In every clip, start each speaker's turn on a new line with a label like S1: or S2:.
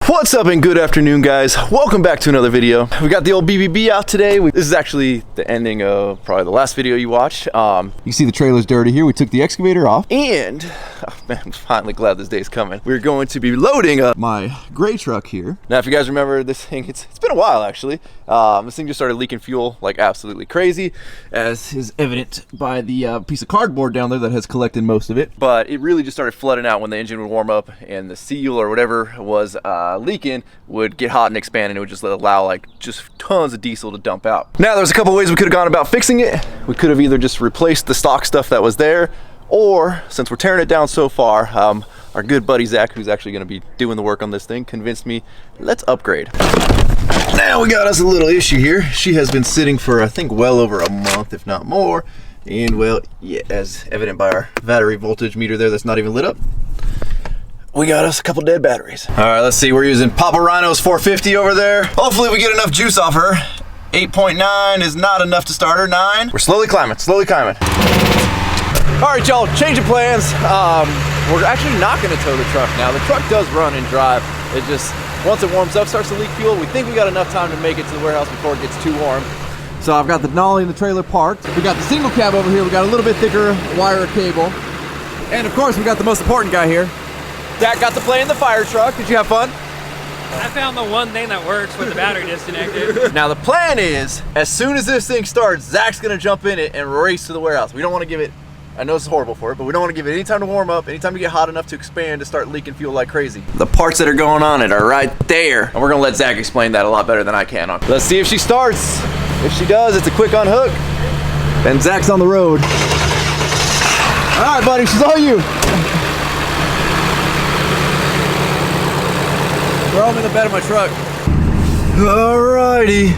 S1: What's up and good afternoon, guys. Welcome back to another video. We got the old BBB out today. This is actually the ending of probably the last video you watched. You see the trailer's dirty here. We took the excavator off and man, I'm finally glad this day's coming. We're going to be loading up my gray truck here. Now, if you guys remember this thing, it's been a while actually. This thing just started leaking fuel like absolutely crazy, as is evident by the piece of cardboard down there that has collected most of it. But it really just started flooding out when the engine would warm up and the seal or whatever was leaking would get hot and expand, and it would just allow like just tons of diesel to dump out. Now, there's a couple ways we could have gone about fixing it. We could have either just replaced the stock stuff that was there, or since we're tearing it down so far, our good buddy Zach, who's actually going to be doing the work on this thing, convinced me, let's upgrade. Now we got us a little issue here. She has been sitting for I think well over a month, if not more, and well, yeah, as evident by our battery voltage meter there that's not even lit up, we got us a couple dead batteries. All right, let's see. We're using Papa Rhino's 450 over there. Hopefully we get enough juice off her. 8.9 is not enough to start her. 9. We're slowly climbing, slowly climbing. All right, y'all, change of plans. We're actually not gonna tow the truck now. The truck does run and drive. It just, once it warms up, starts to leak fuel. We think we got enough time to make it to the warehouse before it gets too warm. So I've got the nollie and the trailer parked. We got the single cab over here. We got a little bit thicker wire cable. And of course, we got the most important guy here. Dad got to play in the fire truck. Did you have fun?
S2: I found the one thing that works with the battery disconnected.
S1: Now the plan is, as soon as this thing starts, Zach's gonna jump in it and race to the warehouse. We don't wanna give it, I know it's horrible for it, but we don't wanna give it any time to warm up, any time to get hot enough to expand to start leaking fuel like crazy. The parts that are going on it are right there. And we're gonna let Zach explain that a lot better than I can. Let's see if she starts. If she does, it's a quick unhook. Then Zach's on the road. All right, buddy, she's all you. Throw him in the bed of my truck. Alrighty.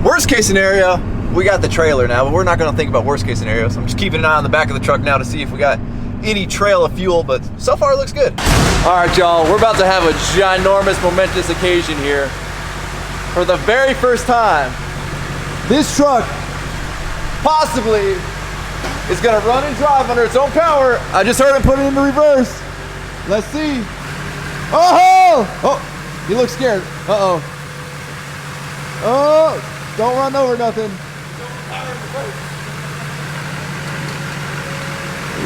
S1: Worst case scenario, we got the trailer now, but we're not gonna think about worst case scenario. So I'm just keeping an eye on the back of the truck now to see if we got any trail of fuel, but so far it looks good. All right, y'all, we're about to have a ginormous, momentous occasion here. For the very first time, this truck possibly is gonna run and drive under its own power. I just heard it put it into reverse. Let's see. Oh! Oh! He looks scared. Uh-oh. Oh! Don't run over nothing. Woo!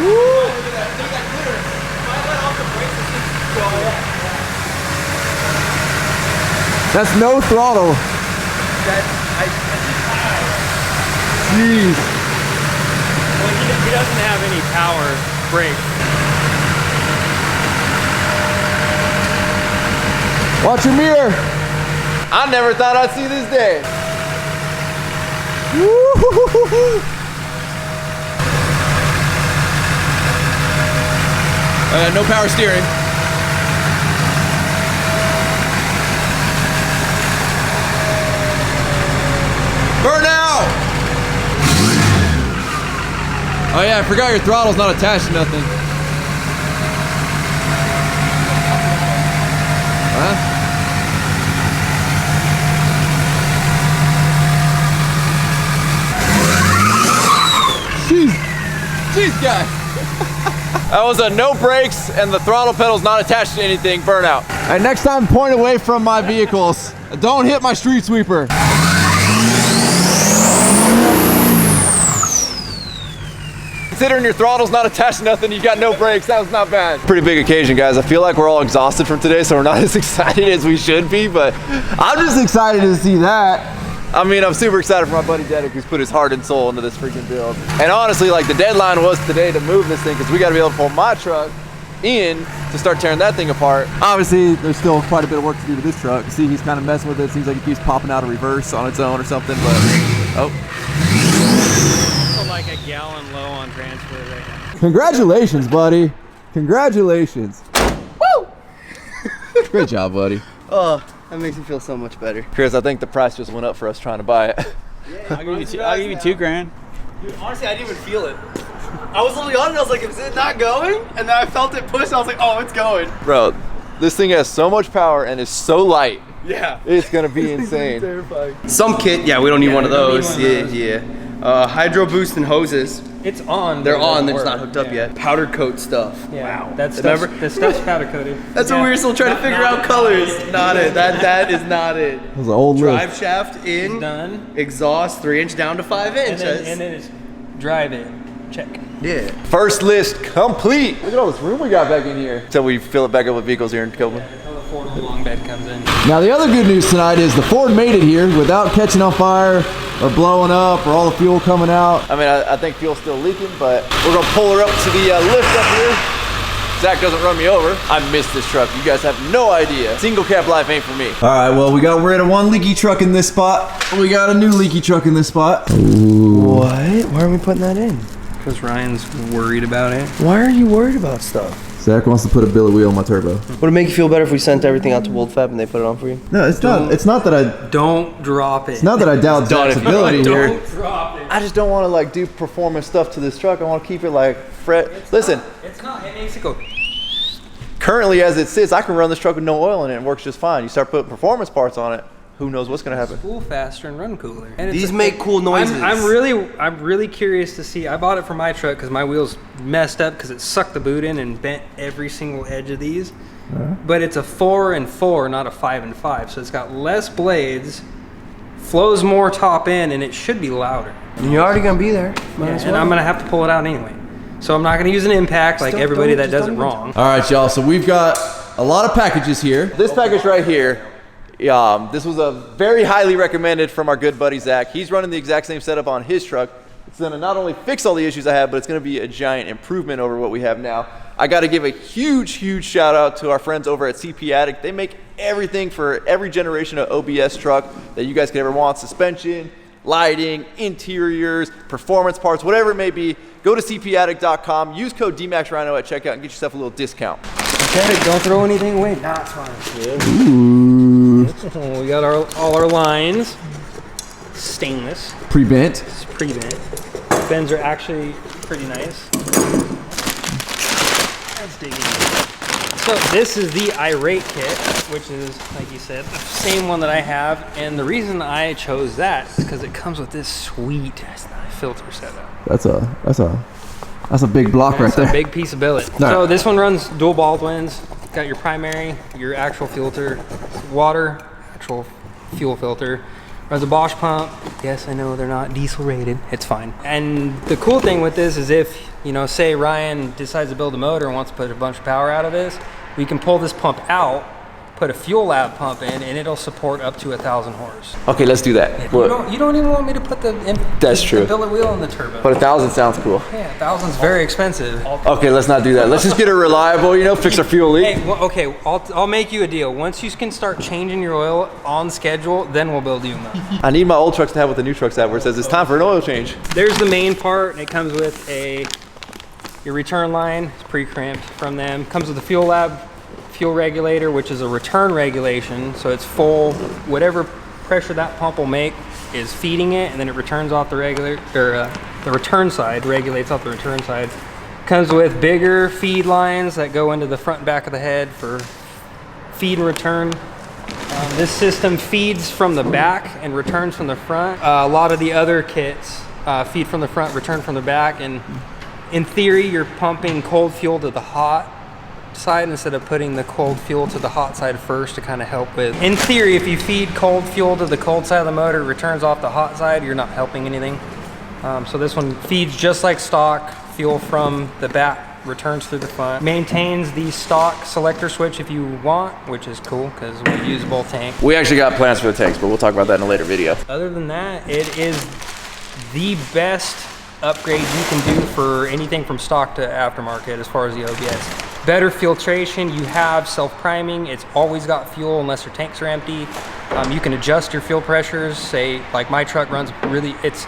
S1: Look at that. Look at that clearance. If I let off the brakes, this thing's going up. That's no throttle. Jeez.
S2: Well, he doesn't have any power brakes.
S1: Watch your mirror. I never thought I'd see this day. Woo-hoo-hoo-hoo. No power steering. Burnout! Oh yeah, I forgot your throttle's not attached to nothing. Huh? Jeez, guy. That was a no brakes and the throttle pedal's not attached to anything burnout. All right, next time point away from my vehicles. Don't hit my street sweeper. Considering your throttle's not attached to nothing, you got no brakes, that was not bad. Pretty big occasion, guys. I feel like we're all exhausted from today, so we're not as excited as we should be, but I'm just excited to see that. I mean, I'm super excited for my buddy Dedrick, who's put his heart and soul into this freaking build. And honestly, like, the deadline was today to move this thing, because we got to be able to pull my truck in to start tearing that thing apart. Obviously, there's still quite a bit of work to do to this truck. See, he's kind of messing with it. Seems like it keeps popping out of reverse on its own or something, but oh.
S2: Like a gallon low on transport right now.
S1: Congratulations, buddy. Congratulations. Woo! Great job, buddy.
S3: Oh, that makes me feel so much better.
S1: Chris, I think the price just went up for us trying to buy it.
S2: Yeah, I'll give you $2 grand.
S3: Dude, honestly, I didn't even feel it. I was literally on it, I was like, is it not going? And then I felt it push, I was like, oh, it's going.
S1: Bro, this thing has so much power and is so light.
S3: Yeah.
S1: It's gonna be insane.
S3: Terrifying. Some kit, yeah, we don't need one of those. Yeah. Hydro boost and hoses.
S2: It's on.
S3: They're
S2: but it
S3: on,
S2: doesn't
S3: they're just
S2: work.
S3: not hooked up
S2: Yeah.
S3: yet. Powder coat stuff.
S2: Yeah.
S3: Wow.
S2: That's
S3: Remember?
S2: the stuff's powder coated.
S3: That's what we were still trying to figure out colors. Not it. That is not it.
S1: That was an old
S3: Drive
S1: list.
S3: shaft in.
S2: Done.
S3: Exhaust 3-inch down to 5-inch.
S2: And then it's drive it. Check.
S3: Yeah.
S1: First list complete. Look at all this room we got back in here. Until we fill it back up with vehicles here in Copeland.
S2: Until the Ford long bed comes in.
S1: Now the other good news tonight is the Ford made it here without catching on fire or blowing up or all the fuel coming out. I mean, I think fuel's still leaking, but we're gonna pull her up to the lift up here. Zach doesn't run me over. I miss this truck. You guys have no idea. Single cab life ain't for me. All right, well, we got rid of one leaky truck in this spot. We got a new leaky truck in this spot. Ooh.
S3: What? Why are we putting that in?
S2: Because Ryan's worried about it.
S3: Why are you worried about stuff?
S1: Zach wants to put a billet wheel on my turbo.
S3: Would it make you feel better if we sent everything out to World Fab and they put it on for you?
S1: No, it's not. It's not that I.
S2: Don't drop it.
S1: It's not that I doubt Zach's ability here.
S2: Don't drop it.
S1: I just don't want to like do performance stuff to this truck. I want to keep it like fresh. Listen,
S2: It's not. It makes it go.
S1: currently as it sits, I can run this truck with no oil in it and it works just fine. You start putting performance parts on it, who knows what's gonna happen.
S2: Spool faster and run cooler. And
S3: These make cool noises.
S2: I'm really curious to see. I bought it for my truck because my wheels messed up because it sucked the boot in and bent every single edge of these. But it's a 4 and 4, not a 5 and 5. So it's got less blades, flows more top end, and it should be louder.
S3: You're already gonna be there.
S2: And I'm gonna have to pull it out anyway. So I'm not gonna use an impact like everybody that does it wrong.
S1: All right, y'all. So we've got a lot of packages here. This package right here. This was a very highly recommended from our good buddy Zach. He's running the exact same setup on his truck. It's gonna not only fix all the issues I have, but it's gonna be a giant improvement over what we have now. I gotta give a huge shout out to our friends over at CP ADDICT. They make everything for every generation of OBS truck that you guys could ever want. Suspension, lighting, interiors, performance parts, whatever it may be. Go to cpaddict.com, use code Dmaxryno at checkout and get yourself a little discount.
S2: Okay, don't throw anything away. Nah, it's fine. We got all our lines. Stainless.
S1: Pre-bent.
S2: It's pre-bent. Bends are actually pretty nice. Let's dig in. So this is the Irate kit, which is, like you said, the same one that I have. And the reason I chose that is because it comes with this sweet filter setup.
S1: That's a big block right there.
S2: It's a big piece of billet.
S1: No.
S2: So this one runs dual Baldwins. Got your primary, your actual filter, water, actual fuel filter. Runs a Bosch pump. Yes, I know they're not diesel rated. It's fine. And the cool thing with this is if, you know, say Ryan decides to build a motor and wants to put a bunch of power out of this, we can pull this pump out, put a fuel lab pump in, and it'll support up to 1,000 horse.
S1: Okay, let's do that.
S2: You don't even want me to put the billet wheel in the turbo.
S1: But 1,000 sounds cool.
S2: Yeah, 1,000's very expensive.
S1: Okay, let's not do that. Let's just get a reliable, you know, fix our fuel leak.
S2: Hey, well, okay, I'll make you a deal. Once you can start changing your oil on schedule, then we'll build you one.
S1: I need my old trucks to have what the new trucks have, where it says it's time for an oil change.
S2: There's the main part, and it comes with your return line. It's pre-crimped from them. Comes with a fuel lab, fuel regulator, which is a return regulation. So it's full, whatever pressure that pump will make is feeding it, and then it returns off the regulator, or the return side, regulates off the return side. Comes with bigger feed lines that go into the front and back of the head for feed and return. This system feeds from the back and returns from the front. A lot of the other kits feed from the front, return from the back, and in theory, you're pumping cold fuel to the hot side instead of putting the cold fuel to the hot side first to kind of help with. In theory, if you feed cold fuel to the cold side of the motor, it returns off the hot side, you're not helping anything. So this one feeds just like stock, fuel from the back, returns through the front. Maintains the stock selector switch if you want, which is cool because we use both tanks.
S1: We actually got plans for the tanks, but we'll talk about that in a later video.
S2: Other than that, it is the best upgrade you can do for anything from stock to aftermarket as far as the OBS. Better filtration, you have self-priming, it's always got fuel unless your tanks are empty. You can adjust your fuel pressures, say like my truck runs it's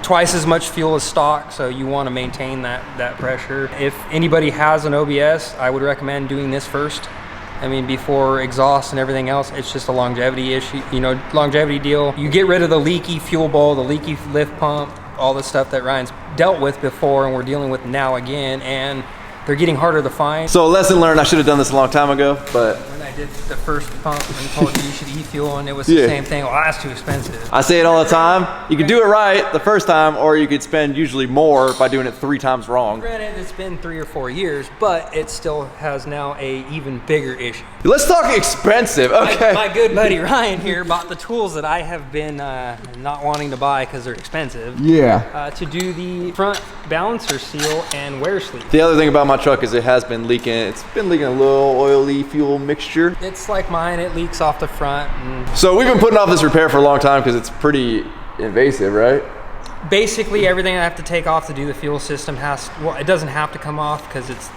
S2: twice as much fuel as stock, so you want to maintain that pressure. If anybody has an OBS, I would recommend doing this first. I mean, before exhaust and everything else, it's just a longevity issue, you know, longevity deal. You get rid of the leaky fuel bowl, the leaky lift pump, all the stuff that Ryan's dealt with before and we're dealing with now again, and they're getting harder to find.
S1: So lesson learned, I should have done this a long time ago, but
S2: did the first pump and told you you should e-fuel, and it was the same thing. Well, that's too expensive.
S1: I say it all the time. You can do it right the first time, or you could spend usually more by doing it 3 times wrong.
S2: Granted, it's been 3 or 4 years, but it still has now a even bigger issue.
S1: Let's talk expensive. Okay.
S2: My good buddy Ryan here bought the tools that I have been not wanting to buy because they're expensive.
S1: Yeah.
S2: To do the front balancer seal and wear sleeve.
S1: The other thing about my truck is it has been leaking. It's been leaking a little oily fuel mixture.
S2: It's like mine, it leaks off the front. And
S1: so we've been putting off this repair for a long time because it's pretty invasive, right?
S2: basically everything I have to take off to do the fuel system has, well, it doesn't have to come off because it's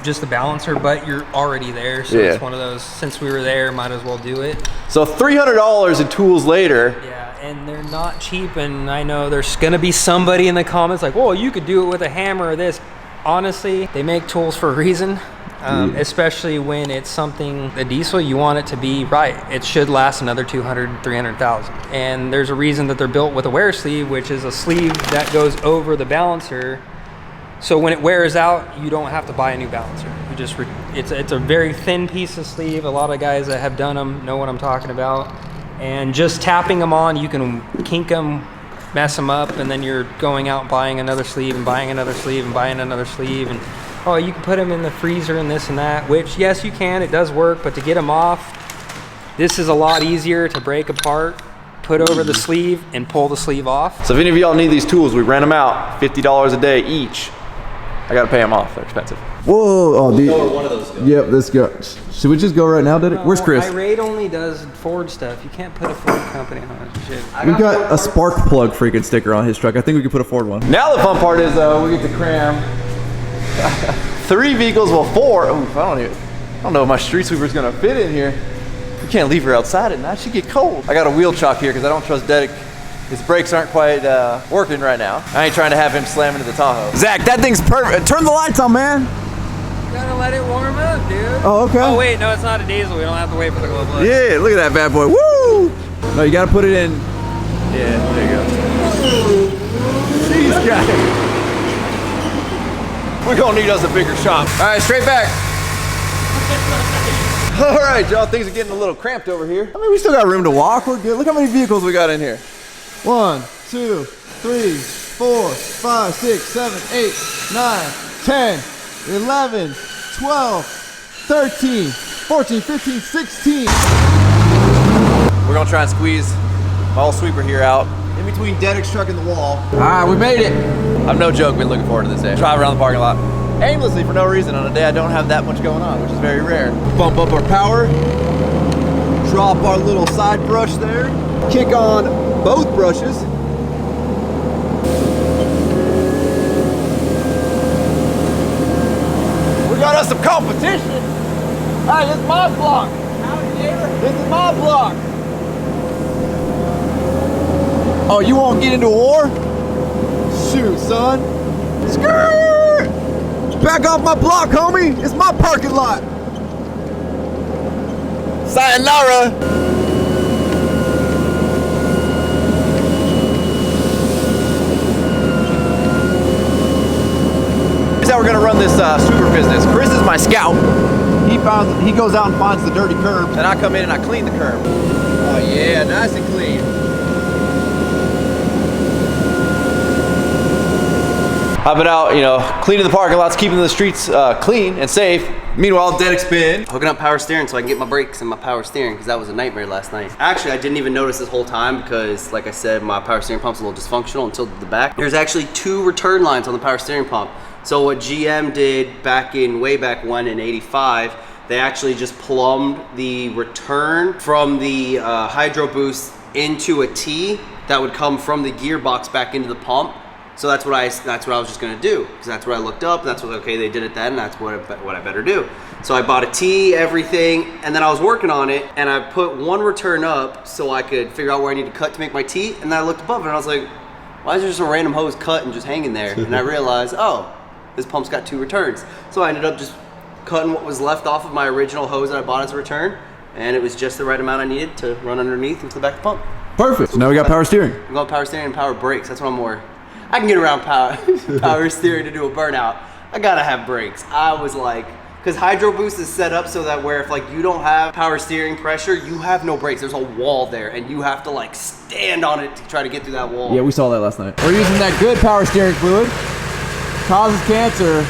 S2: just the balancer, but you're already there, so it's one of those, since we were there, might as well do it.
S1: So $300 in tools later.
S2: Yeah, and they're not cheap, and I know there's gonna be somebody in the comments like, well, you could do it with a hammer or this. Honestly, they make tools for a reason. Especially when it's something, a diesel, you want it to be right. It should last another 200, 300,000. And there's a reason that they're built with a wear sleeve, which is a sleeve that goes over the balancer. So when it wears out, you don't have to buy a new balancer. You just, it's a very thin piece of sleeve. A lot of guys that have done them know what I'm talking about. And just tapping them on, you can kink them, mess them up, and then you're going out and buying another sleeve and buying another sleeve and buying another sleeve. And oh, you can put them in the freezer and this and that, which yes, you can, it does work, but to get them off, this is a lot easier to break apart, put over the sleeve and pull the sleeve off.
S1: So if any of y'all need these tools, we rent them out, $50 a day each. I gotta pay them off, they're expensive. Whoa, oh dude.
S3: Know where one of those goes.
S1: Yep, let's go. Should we just go right now, Deddick? Where's Chris?
S2: Irate only does Ford stuff. You can't put a Ford company on it. Shit.
S1: We got a spark plug freaking sticker on his truck. I think we could put a Ford one. Now the fun part is we get to cram 3 vehicles, well 4. Oof, I don't know if my street sweeper's gonna fit in here. You can't leave her outside at night, she'd get cold. I got a wheel chock here because I don't trust Deddick. His brakes aren't quite working right now. I ain't trying to have him slam into the Tahoe. Zach, that thing's perfect. Turn the lights on, man.
S2: You gotta let it warm up, dude.
S1: Oh, okay.
S2: Oh wait, no, it's not a diesel. We don't have to wait for the glow light.
S1: Yeah, look at that bad boy. Woo! No, you gotta put it in. Yeah, there you go. Jeez, guys. We're gonna need us a bigger shop. All right, straight back. All right, y'all, things are getting a little cramped over here. I mean, we still got room to walk. We're good. Look how many vehicles we got in here. 1, 2, 3, 4, 5, 6, 7, 8, 9, 10, 11, 12, 13, 14, 15, 16. We're gonna try and squeeze my old sweeper here out in between Deddick's truck and the wall. All right, we made it. I'm no joke, been looking forward to this day. Drive around the parking lot aimlessly for no reason on a day I don't have that much going on, which is very rare. Bump up our power, drop our little side brush there, kick on both brushes. We got us some competition. Hey, this is my block. This is my block. Oh, you won't get into a war? Shoot, son. Skirt! Back off my block, homie. It's my parking lot. Sayonara. Here's how we're gonna run this sweeper business. Chris is my scout. He goes out and finds the dirty curb, and I come in and I clean the curb. Oh yeah, nice and clean. I've been out, you know, cleaning the parking lots, keeping the streets clean and safe. Meanwhile, Deddick's been
S3: hooking up power steering so I can get my brakes and my power steering, because that was a nightmare last night. Actually, I didn't even notice this whole time because, like I said, my power steering pump's a little dysfunctional until the back. There's actually 2 return lines on the power steering pump. So what GM did way back when in '85, they actually just plumbed the return from the hydro boost into a T that would come from the gearbox back into the pump. So that's what I was just gonna do, because that's what I looked up. That's what, okay, they did it then. That's what I better do. So I bought a T, everything, and then I was working on it, and I put 1 return up so I could figure out where I need to cut to make my T. And then I looked above it, and I was like, why is there just a random hose cut and just hanging there? And I realized, oh, this pump's got 2 returns. So I ended up just cutting what was left off of my original hose that I bought as a return, and it was just the right amount I needed to run underneath into the back of the pump.
S1: perfect. So now we got power steering.
S3: We got power steering and power brakes. That's what I'm more. I can get around power steering to do a burnout. I gotta have brakes. I was like, Because Hydro Boost is set up so that where if like you don't have power steering pressure, you have no brakes. There's a wall there and you have to like stand on it to try to get through that wall.
S1: Yeah, we saw that last night. We're using that good power steering fluid. Causes cancer.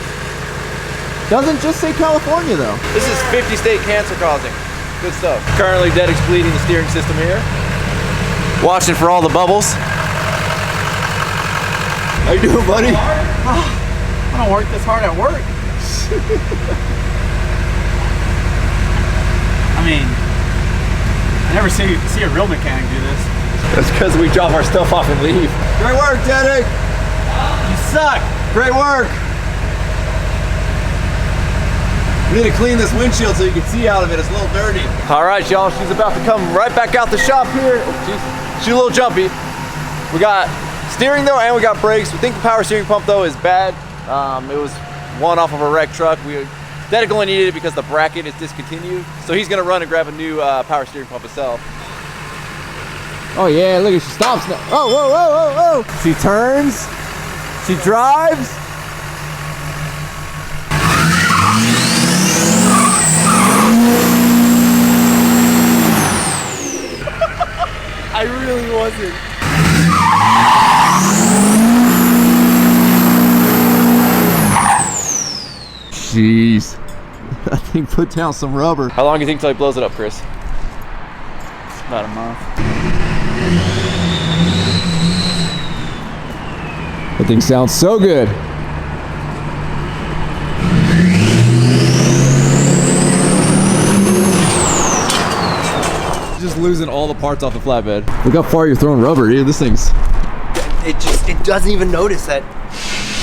S1: Doesn't just say California though. This is 50 state cancer causing. Good stuff. Currently ADDICT bleeding the steering system here. Watching for all the bubbles. How you doing, buddy?
S4: I don't work this hard at work. I mean, I never see a real mechanic do this.
S1: That's because we drop our stuff off and leave. Great work, ADDICT.
S4: You suck.
S1: Great work. We need to clean this windshield so you can see out of it. It's a little dirty. All right, y'all. She's about to come right back out the shop here. She's a little jumpy. We got steering though, and we got brakes. We think the power steering pump though is bad. It was one off of a wrecked truck. ADDICT only needed it because the bracket is discontinued. So he's gonna run and grab a new power steering pump himself. Oh yeah, look at, she stops now. Oh, whoa, whoa, whoa, whoa. She turns, she drives. I really wasn't. Jeez. That thing put down some rubber. How long do you think till he blows it up, Chris?
S4: About a month.
S1: That thing sounds so good. Just losing all the parts off the flatbed. Look how far you're throwing rubber, dude. This thing's...
S3: It doesn't even notice that.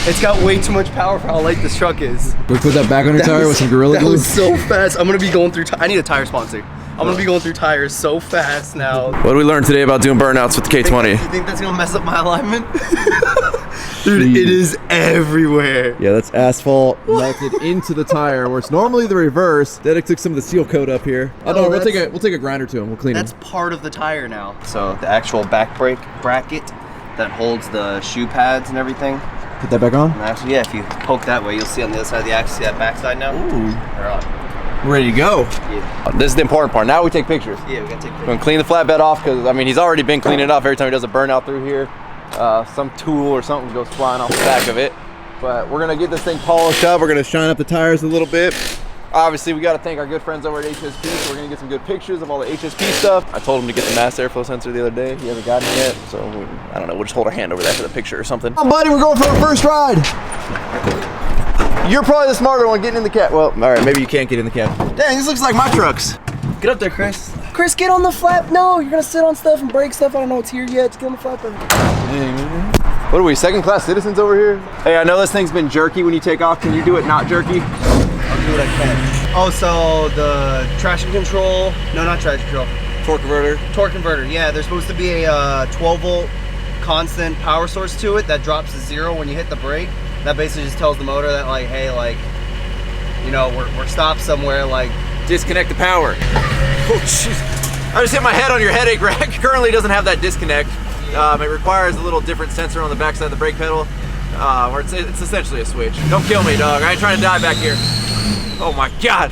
S3: It's got way too much power for how light this truck is.
S1: Can we put that back on your tire with some Gorilla Glue?
S3: That was so fast. I'm gonna be going through, I need a tire sponsor. I'm gonna be going through tires so fast now.
S1: What did we learn today about doing burnouts with the K20?
S3: You think that's gonna mess up my alignment? Dude, it is everywhere.
S1: Yeah, that's asphalt melted into the tire, where it's normally the reverse. ADDICT took some of the seal coat up here. Oh no, we'll take a grinder to him. We'll clean it.
S3: That's part of the tire now. So the actual back brake bracket that holds the shoe pads and everything.
S1: Put that back on?
S3: And actually, yeah, if you poke that way, you'll see on the other side of the axle, see that back side now?
S1: Ooh.
S3: They're on.
S1: Ready to go.
S3: Yeah.
S1: This is the important part. Now we take pictures.
S3: Yeah, we gotta take pictures.
S1: We're gonna clean the flatbed off because, I mean, he's already been cleaning it off every time he does a burnout through here. Some tool or something goes flying off the back of it. But we're gonna get this thing polished up. We're gonna shine up the tires a little bit. Obviously, we gotta thank our good friends over at HSP, so we're gonna get some good pictures of all the HSP stuff. I told him to get the mass airflow sensor the other day. He hasn't gotten it yet, so I don't know, we'll just hold our hand over there for the picture or something. Come on, buddy, we're going for our first ride. You're probably the smarter one getting in the cab. Well, all right, maybe you can't get in the cab. Dang, this looks like my trucks.
S3: Get up there, Chris. Chris, get on the flap. No, you're gonna sit on stuff and break stuff. I don't know what's here yet. Just get on the flap.
S1: What are we, second-class citizens over here? Hey, I know this thing's been jerky when you take off. Can you do it not jerky?
S3: I'll do what I can. Oh, so the traction control, no, not traction control.
S1: Torque converter.
S3: Torque converter, yeah. There's supposed to be a 12 volt constant power source to it that drops to 0 when you hit the brake. That basically just tells the motor that like, hey, like, you know, we're stopped somewhere, like.
S1: Disconnect the power. Oh, jeez. I just hit my head on your headache rack. Currently doesn't have that disconnect. It requires a little different sensor on the backside of the brake pedal. Or it's essentially a switch. Don't kill me, dog. I ain't trying to die back here. Oh my God.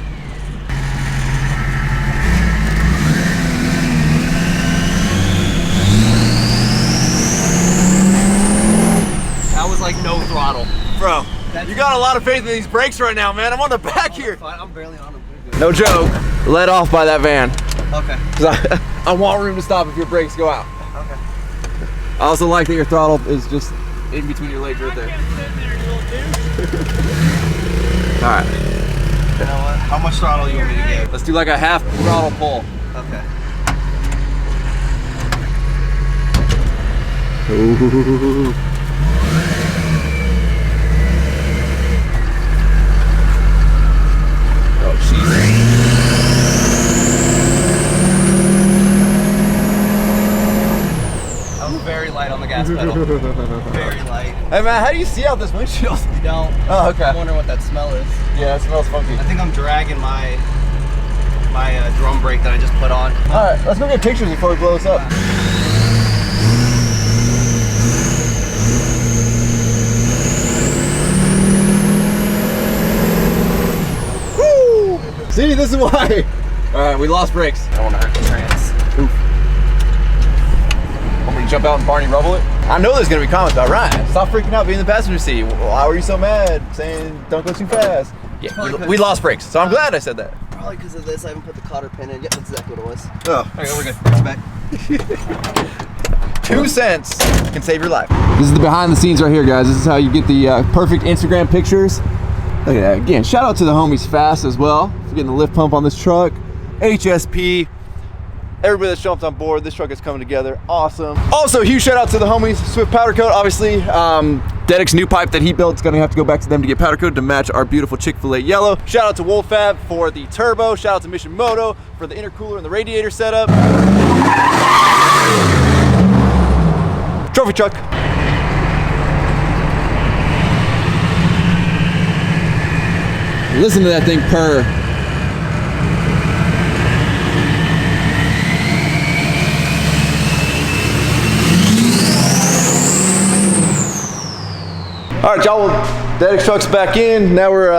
S3: That was like no throttle.
S1: Bro, you got a lot of faith in these brakes right now, man. I'm on the back here.
S3: I'm barely on them.
S1: No joke. Let off by that van.
S3: Okay.
S1: I want room to stop if your brakes go out.
S3: Okay.
S1: I also like that your throttle is just in between your legs right there. All right.
S3: You know what? How much throttle you want me to give?
S1: Let's do like a half throttle pull.
S3: Okay.
S1: Ooh. Oh, jeez.
S3: I was very light on the gas pedal. Very light.
S1: Hey man, how do you see out this windshield?
S3: You don't.
S1: Oh, okay.
S3: I'm wondering what that smell is.
S1: Yeah, it smells funky.
S3: I think I'm dragging my drum brake that I just put on.
S1: All right, let's go get pictures before we blow this up. Woo! See, this is why. All right, we lost brakes.
S3: I don't want to hurt the trans.
S1: Oof. Want me to jump out and Barney rubble it? I know there's gonna be comments about Ryan. Stop freaking out being in the passenger seat. Why were you so mad saying don't go too fast? Yeah, we lost brakes, so I'm glad I said that.
S3: Probably because of this, I haven't put the cotter pin in. Yep, that's exactly what it was.
S1: Oh,
S3: Okay, we're good. Respect.
S1: 2 cents can save your life. This is the behind the scenes right here, guys. This is how you get the perfect Instagram pictures. Look at that. Again, shout out to the homies Fast as well for getting the lift pump on this truck. HSP. Everybody that's jumped on board, this truck is coming together. Awesome. Also, huge shout out to the homies Swift Powder Coat. Obviously, ADDICT's new pipe that he built is gonna have to go back to them to get powder coat to match our beautiful Chick-fil-A yellow. Shout out to Wolfab for the turbo. Shout out to Mission Moto for the intercooler and the radiator setup. Trophy truck. Listen to that thing purr. All right, y'all, the ADDICT truck's back in. Now we're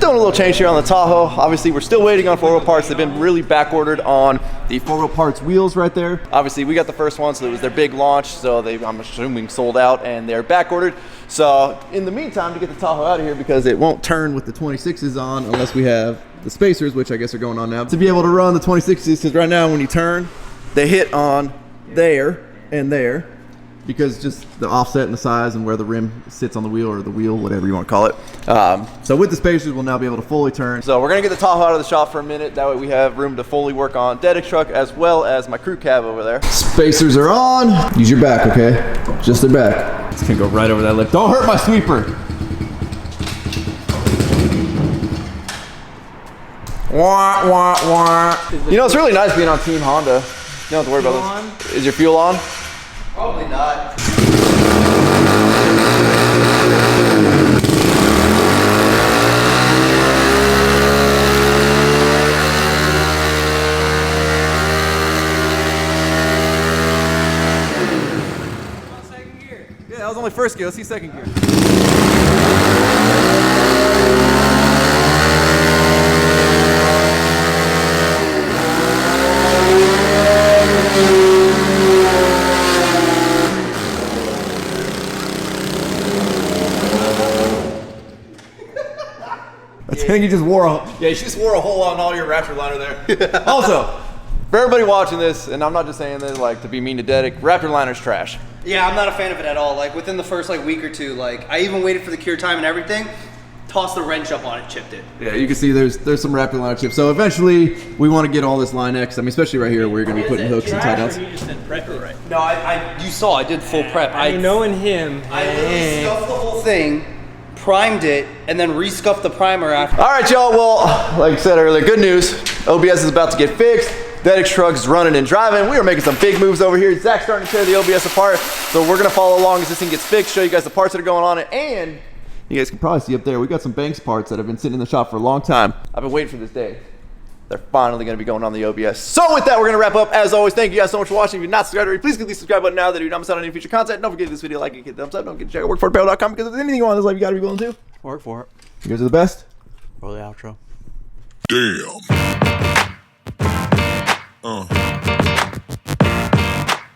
S1: doing a little change here on the Tahoe. Obviously, we're still waiting on four-wheel parts. They've been really back-ordered on the four-wheel parts wheels right there. Obviously, we got the first one, so it was their big launch, so I'm assuming sold out, and they're back-ordered. So in the meantime, to get the Tahoe out of here, because it won't turn with the 26s on unless we have the spacers, which I guess are going on now, to be able to run the 26s, because right now when you turn, they hit on there and there, because just the offset and the size and where the rim sits on the wheel, or the wheel, whatever you want to call it. So with the spacers, we'll now be able to fully turn. So we're gonna get the Tahoe out of the shop for a minute. That way we have room to fully work on ADDICT truck as well as my crew cab over there. Spacers are on. Use your back, okay? Just their back. It's gonna go right over that lip. Don't hurt my sweeper. Wah, wah, wah. You know, it's really nice being on Team Honda. You don't have to worry about this. Is your fuel on?
S3: Probably not.
S2: Second gear.
S1: Yeah, that was only first gear. Let's see second gear. I think you just wore you just wore a hole on all your Raptor liner there. Also, for everybody watching this, and I'm not just saying this like to be mean to ADDICT, Raptor liner's trash.
S3: Yeah, I'm not a fan of it at all. Like within the first like week or two, like I even waited for the cure time and everything, tossed the wrench up on it, chipped it.
S1: Yeah, you can see there's some Raptor liner chips. So eventually we want to get all this Line X. I mean, especially right here where you're going to be putting hooks and tie downs.
S2: You just did prep it right.
S3: No, you saw I did full prep.
S2: I mean, knowing him,
S3: I literally scuffed the whole thing, primed it, and then rescuffed the primer after.
S1: All right, y'all. Well, like I said earlier, good news. OBS is about to get fixed. ADDICT truck's running and driving. We are making some big moves over here. Zach's starting to tear the OBS apart. So we're going to follow along as this thing gets fixed, show you guys the parts that are going on it. And you guys can probably see up there, we got some Banks parts that have been sitting in the shop for a long time. I've been waiting for this day. They're finally going to be going on the OBS. So with that, we're going to wrap up. As always, thank you guys so much for watching. If you're not subscribed already, please click the subscribe button now that you don't miss out on any future content. Don't forget to give this video a like and hit the thumbs up. Don't forget to check out workforapparel.com, because if there's anything you want in this life, you got to be willing to
S3: Work for it.
S1: You guys are the best.
S3: Roll the outro.
S5: Damn.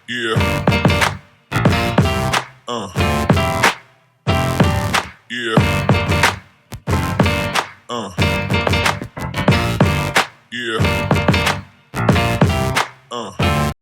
S5: Yeah. Yeah.